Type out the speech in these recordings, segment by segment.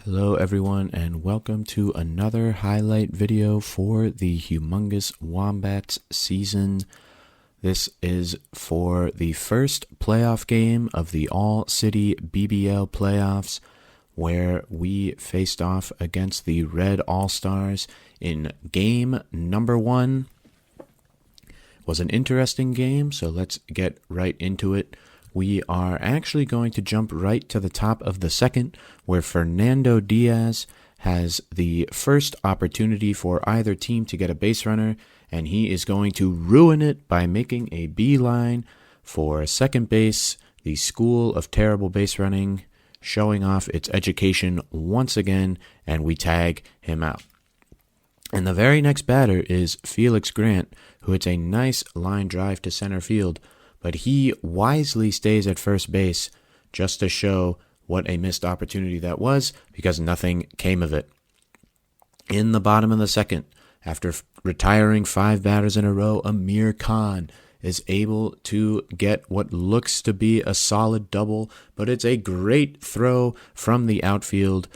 Hello everyone and welcome to another highlight video for the Humongous Wombats season. This is for the first playoff game of the All-City BBL Playoffs, where we faced off against the Red All-Stars in game number 1. It was an interesting game, so let's get right into it. We are actually going to jump right to the top of the second, where Fernando Diaz has the first opportunity for either team to get a base runner, and he is going to ruin it by making a beeline for second base, the school of terrible base running, showing off its education once again, and we tag him out. And the very next batter is Felix Grant, who hits a nice line drive to center field, but he wisely stays at first base just to show what a missed opportunity that was, because nothing came of it. In the bottom of the second, after retiring 5 batters in a row, Amir Khan is able to get what looks to be a solid double, but it's a great throw from the outfield,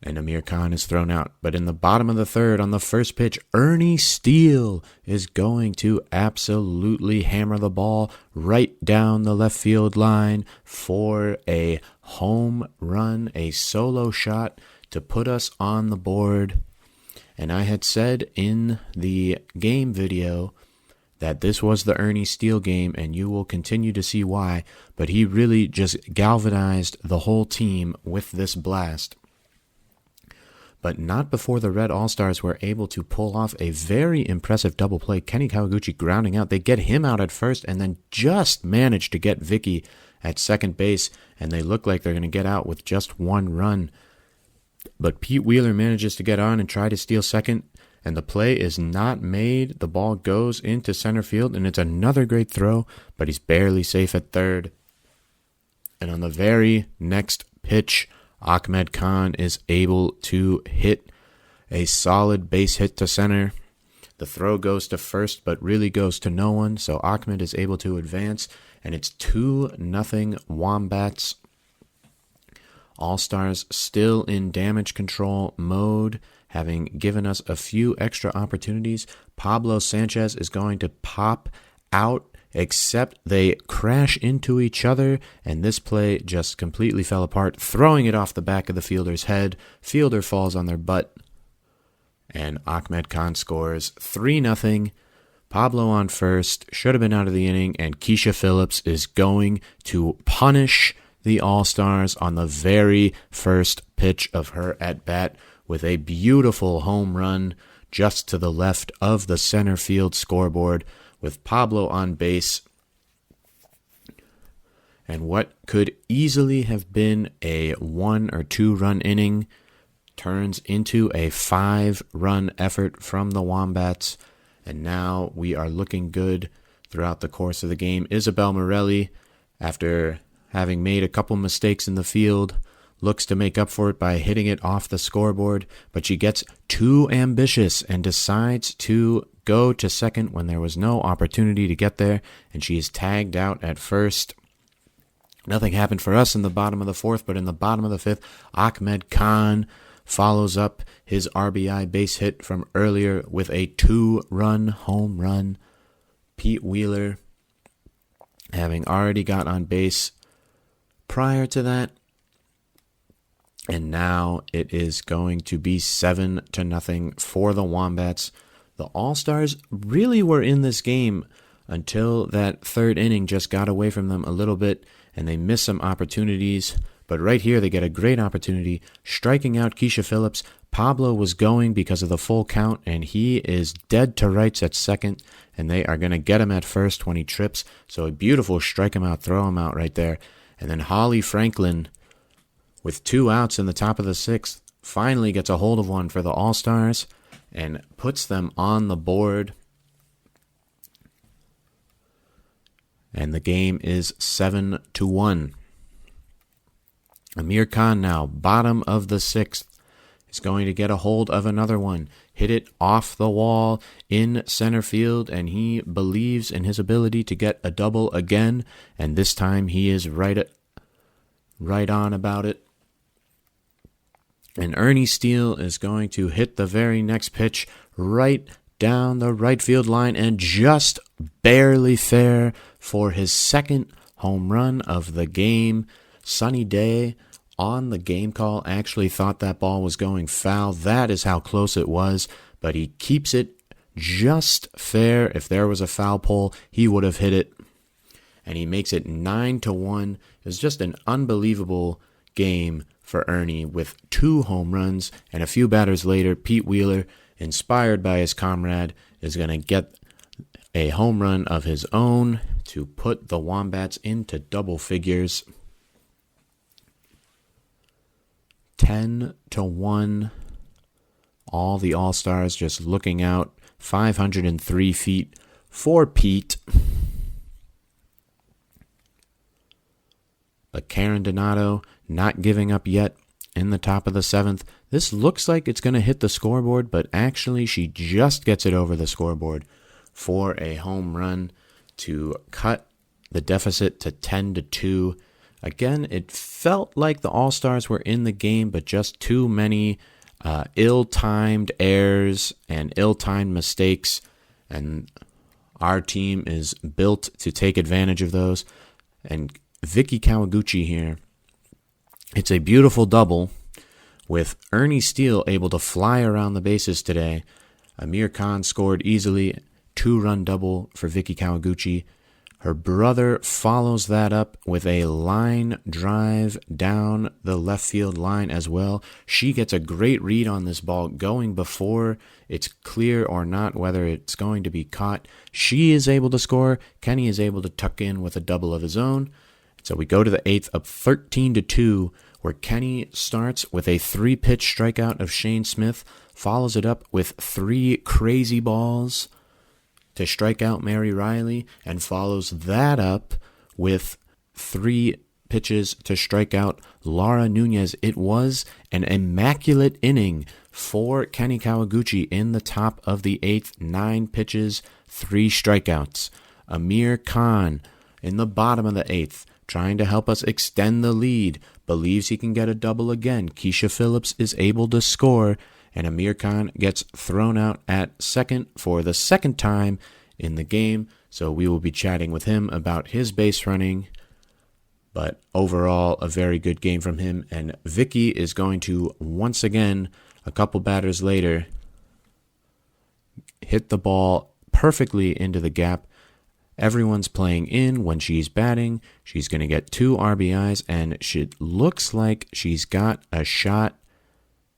and Amir Khan is thrown out. But in the bottom of the third, on the first pitch, Ernie Steele is going to absolutely hammer the ball right down the left field line for a home run, a solo shot to put us on the board. And I had said in the game video that this was the Ernie Steele game, and you will continue to see why, but he really just galvanized the whole team with this blast. But not before the Red All-Stars were able to pull off a very impressive double play. Kenny Kawaguchi grounding out. They get him out at first and then just manage to get Vicky at second base, and they look like they're going to get out with just one run. But Pete Wheeler manages to get on and try to steal second, and the play is not made. The ball goes into center field, and it's another great throw, but he's barely safe at third. And on the very next pitch, Ahmed Khan is able to hit a solid base hit to center. The throw goes to first, but really goes to no one, so Ahmed is able to advance, and it's 2-0 Wombats. All-Stars still in damage control mode, having given us a few extra opportunities. Pablo Sanchez is going to pop out, except they crash into each other, and this play just completely fell apart, throwing it off the back of the fielder's head. Fielder falls on their butt, and Ahmed Khan scores 3-0. Pablo on first, should have been out of the inning, and Keisha Phillips is going to punish the All-Stars on the very first pitch of her at-bat with a beautiful home run just to the left of the center field scoreboard, with Pablo on base. And what could easily have been a 1 or 2 run inning turns into a 5-run effort from the Wombats. And now we are looking good throughout the course of the game. Isabel Morelli, after having made a couple mistakes in the field, looks to make up for it by hitting it off the scoreboard, but she gets too ambitious and decides to go to second when there was no opportunity to get there, and she is tagged out at first. Nothing happened for us in the bottom of the fourth, but in the bottom of the fifth, Ahmed Khan follows up his RBI base hit from earlier with a 2-run home run. Pete Wheeler, having already got on base prior to that, and now it is going to be 7-0 for the Wombats. The All-Stars really were in this game until that third inning just got away from them a little bit, and they missed some opportunities. But right here, they get a great opportunity, striking out Keisha Phillips. Pablo was going because of the full count, and he is dead to rights at second, and they are going to get him at first when he trips. So a beautiful strike him out, throw him out right there. And then Holly Franklin, with 2 outs in the top of the 6th, finally gets a hold of one for the All-Stars and puts them on the board. And the game is 7-1. Amir Khan now, bottom of the 6th, is going to get a hold of another one. Hit it off the wall in center field, and he believes in his ability to get a double again, and this time he is right on about it. And Ernie Steele is going to hit the very next pitch right down the right field line and just barely fair for his second home run of the game. Sunny Day on the game call actually thought that ball was going foul. That is how close it was, but he keeps it just fair. If there was a foul pole, he would have hit it, and he makes it 9-1. It's just an unbelievable game for Ernie with 2 home runs, and a few batters later, Pete Wheeler, inspired by his comrade, is going to get a home run of his own to put the Wombats into double figures. 10-1. All the All-Stars just looking out. 503 feet for Pete. But Karen Donato not giving up yet in the top of the 7th. This looks like it's going to hit the scoreboard, but actually she just gets it over the scoreboard for a home run to cut the deficit to 10-2. Again, it felt like the All-Stars were in the game, but just too many ill-timed errors and ill-timed mistakes, and our team is built to take advantage of those. And Vicky Kawaguchi here, it's a beautiful double with Ernie Steele able to fly around the bases today. Amir Khan scored easily, 2-run double for Vicky Kawaguchi. Her brother follows that up with a line drive down the left field line as well. She gets a great read on this ball going before it's clear or not whether it's going to be caught. She is able to score. Kenny is able to tuck in with a double of his own. So we go to the 8th up 13-2, where Kenny starts with a 3-pitch strikeout of Shane Smith, follows it up with 3 crazy balls to strike out Mary Riley, and follows that up with 3 pitches to strike out Laura Nunez. It was an immaculate inning for Kenny Kawaguchi in the top of the 8th. 9 pitches, 3 strikeouts. Amir Khan in the bottom of the 8th, trying to help us extend the lead, believes he can get a double again. Keisha Phillips is able to score, and Amir Khan gets thrown out at second for the second time in the game. So we will be chatting with him about his base running. But overall, a very good game from him. And Vicky is going to, once again, a couple batters later, hit the ball perfectly into the gap. Everyone's playing in when she's batting. She's going to get 2 RBIs, and it looks like she's got a shot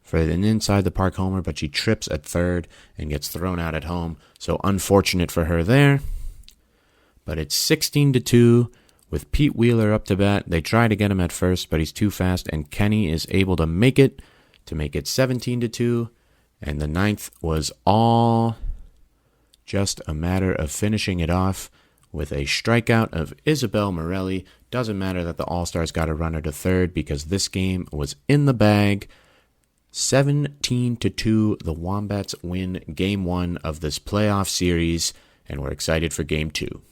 for an inside the park homer, but she trips at third and gets thrown out at home. So unfortunate for her there. But it's 16-2 with Pete Wheeler up to bat. They try to get him at first, but he's too fast, and Kenny is able to make it 17-2. And the 9th was all just a matter of finishing it off with a strikeout of Isabel Morelli. Doesn't matter that the All-Stars got a runner to third because this game was in the bag. 17-2, the Wombats win Game 1 of this playoff series, and we're excited for Game 2.